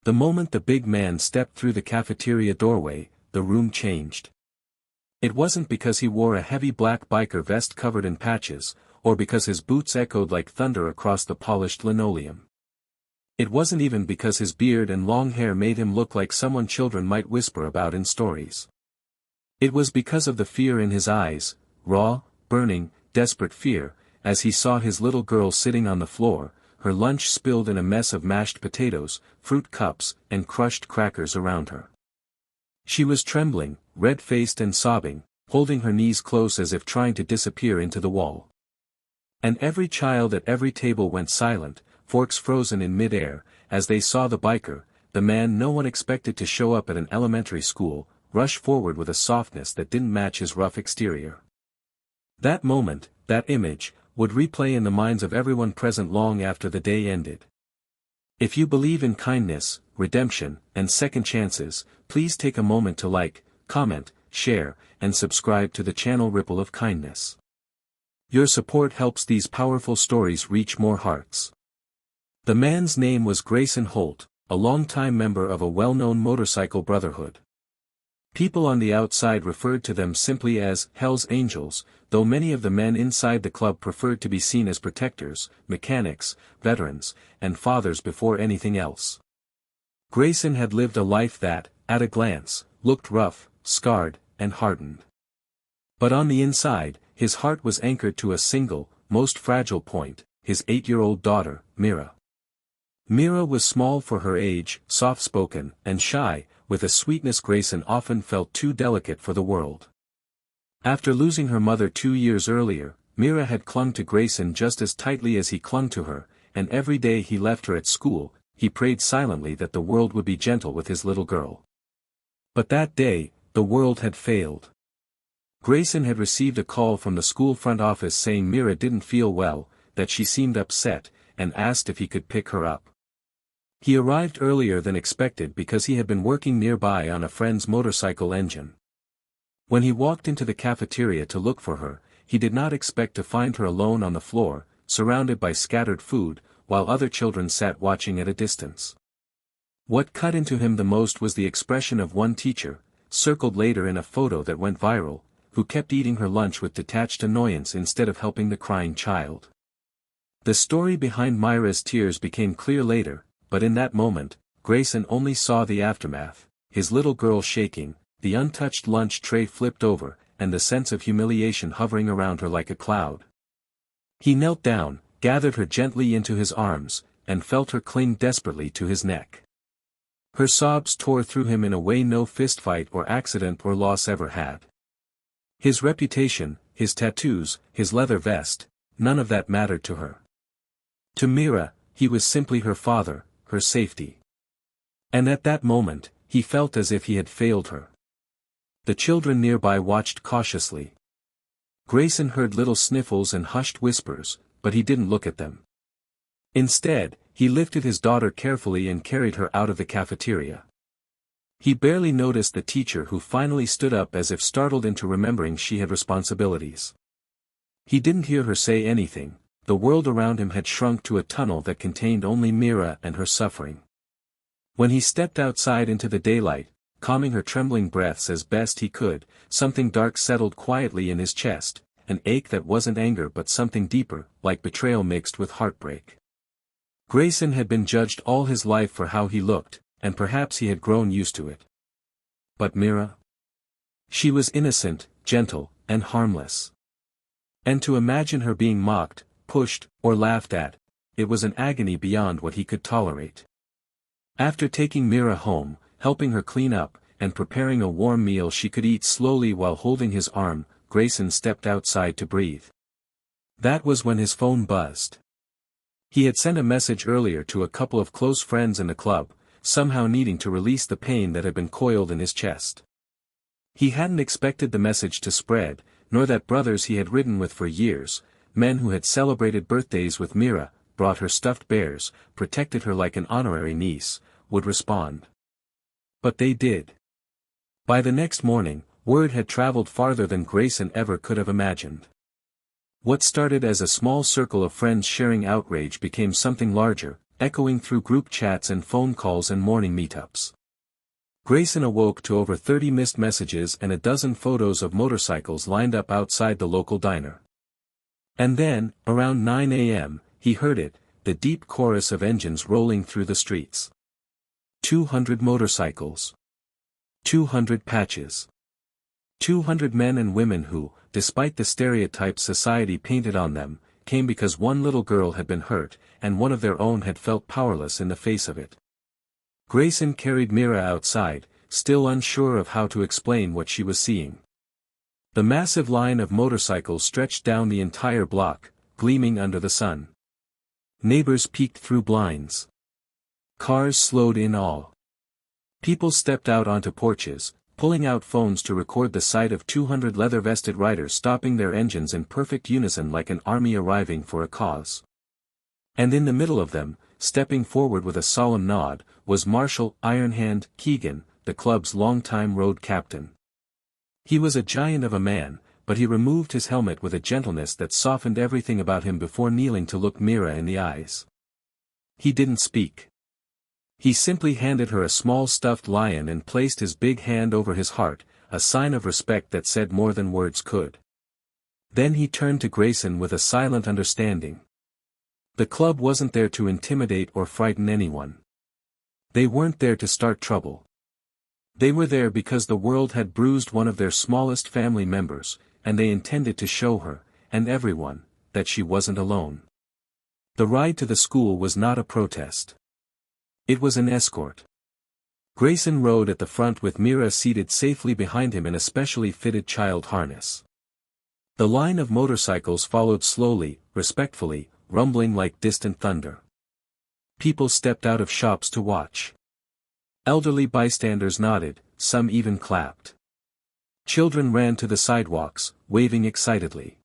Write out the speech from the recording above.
The moment the big man stepped through the cafeteria doorway, the room changed. It wasn't because he wore a heavy black biker vest covered in patches, or because his boots echoed like thunder across the polished linoleum. It wasn't even because his beard and long hair made him look like someone children might whisper about in stories. It was because of the fear in his eyes, raw, burning, desperate fear, as he saw his little girl sitting on the floor, her lunch spilled in a mess of mashed potatoes, fruit cups, and crushed crackers around her. She was trembling, red-faced and sobbing, holding her knees close as if trying to disappear into the wall. And every child at every table went silent, forks frozen in mid-air, as they saw the biker, the man no one expected to show up at an elementary school, rush forward with a softness that didn't match his rough exterior. That moment, that image, would replay in the minds of everyone present long after the day ended. If you believe in kindness, redemption, and second chances, please take a moment to like, comment, share, and subscribe to the channel Ripple of Kindness. Your support helps these powerful stories reach more hearts. The man's name was Grayson Holt, a longtime member of a well-known motorcycle brotherhood. People on the outside referred to them simply as Hell's Angels, though many of the men inside the club preferred to be seen as protectors, mechanics, veterans, and fathers before anything else. Grayson had lived a life that, at a glance, looked rough, scarred, and hardened. But on the inside, his heart was anchored to a single, most fragile point, his 8-year-old daughter, Mira. Mira was small for her age, soft-spoken, and shy, with a sweetness Grayson often felt too delicate for the world. After losing her mother 2 years earlier, Mira had clung to Grayson just as tightly as he clung to her, and every day he left her at school, he prayed silently that the world would be gentle with his little girl. But that day, the world had failed. Grayson had received a call from the school front office saying Mira didn't feel well, that she seemed upset, and asked if he could pick her up. He arrived earlier than expected because he had been working nearby on a friend's motorcycle engine. When he walked into the cafeteria to look for her, he did not expect to find her alone on the floor, surrounded by scattered food, while other children sat watching at a distance. What cut into him the most was the expression of one teacher, circled later in a photo that went viral, who kept eating her lunch with detached annoyance instead of helping the crying child. The story behind Myra's tears became clear later, but in that moment, Grayson only saw the aftermath, his little girl shaking, the untouched lunch tray flipped over, and the sense of humiliation hovering around her like a cloud. He knelt down, gathered her gently into his arms, and felt her cling desperately to his neck. Her sobs tore through him in a way no fistfight or accident or loss ever had. His reputation, his tattoos, his leather vest, none of that mattered to her. To Mira, he was simply her father, her safety. And at that moment, he felt as if he had failed her. The children nearby watched cautiously. Grayson heard little sniffles and hushed whispers, but he didn't look at them. Instead, he lifted his daughter carefully and carried her out of the cafeteria. He barely noticed the teacher who finally stood up as if startled into remembering she had responsibilities. He didn't hear her say anything. The world around him had shrunk to a tunnel that contained only Mira and her suffering. When he stepped outside into the daylight, calming her trembling breaths as best he could, something dark settled quietly in his chest, an ache that wasn't anger but something deeper, like betrayal mixed with heartbreak. Grayson had been judged all his life for how he looked, and perhaps he had grown used to it. But Mira? She was innocent, gentle, and harmless. And to imagine her being mocked, pushed, or laughed at, it was an agony beyond what he could tolerate. After taking Mira home, helping her clean up, and preparing a warm meal she could eat slowly while holding his arm, Grayson stepped outside to breathe. That was when his phone buzzed. He had sent a message earlier to a couple of close friends in the club, somehow needing to release the pain that had been coiled in his chest. He hadn't expected the message to spread, nor that brothers he had ridden with for years, men who had celebrated birthdays with Mira, brought her stuffed bears, protected her like an honorary niece, would respond. But they did. By the next morning, word had traveled farther than Grayson ever could have imagined. What started as a small circle of friends sharing outrage became something larger, echoing through group chats and phone calls and morning meetups. Grayson awoke to over 30 missed messages and a dozen photos of motorcycles lined up outside the local diner. And then, around 9 a.m., he heard it, the deep chorus of engines rolling through the streets. 200 motorcycles. 200 patches. 200 men and women who, despite the stereotypes society painted on them, came because one little girl had been hurt, and one of their own had felt powerless in the face of it. Grayson carried Mira outside, still unsure of how to explain what she was seeing. The massive line of motorcycles stretched down the entire block, gleaming under the sun. Neighbors peeked through blinds. Cars slowed in awe. People stepped out onto porches, pulling out phones to record the sight of 200 leather-vested riders stopping their engines in perfect unison like an army arriving for a cause. And in the middle of them, stepping forward with a solemn nod, was Marshal Ironhand Keegan, the club's longtime road captain. He was a giant of a man, but he removed his helmet with a gentleness that softened everything about him before kneeling to look Mira in the eyes. He didn't speak. He simply handed her a small stuffed lion and placed his big hand over his heart, a sign of respect that said more than words could. Then he turned to Grayson with a silent understanding. The club wasn't there to intimidate or frighten anyone. They weren't there to start trouble. They were there because the world had bruised one of their smallest family members, and they intended to show her, and everyone, that she wasn't alone. The ride to the school was not a protest. It was an escort. Grayson rode at the front with Mira seated safely behind him in a specially fitted child harness. The line of motorcycles followed slowly, respectfully, rumbling like distant thunder. People stepped out of shops to watch. Elderly bystanders nodded, some even clapped. Children ran to the sidewalks, waving excitedly.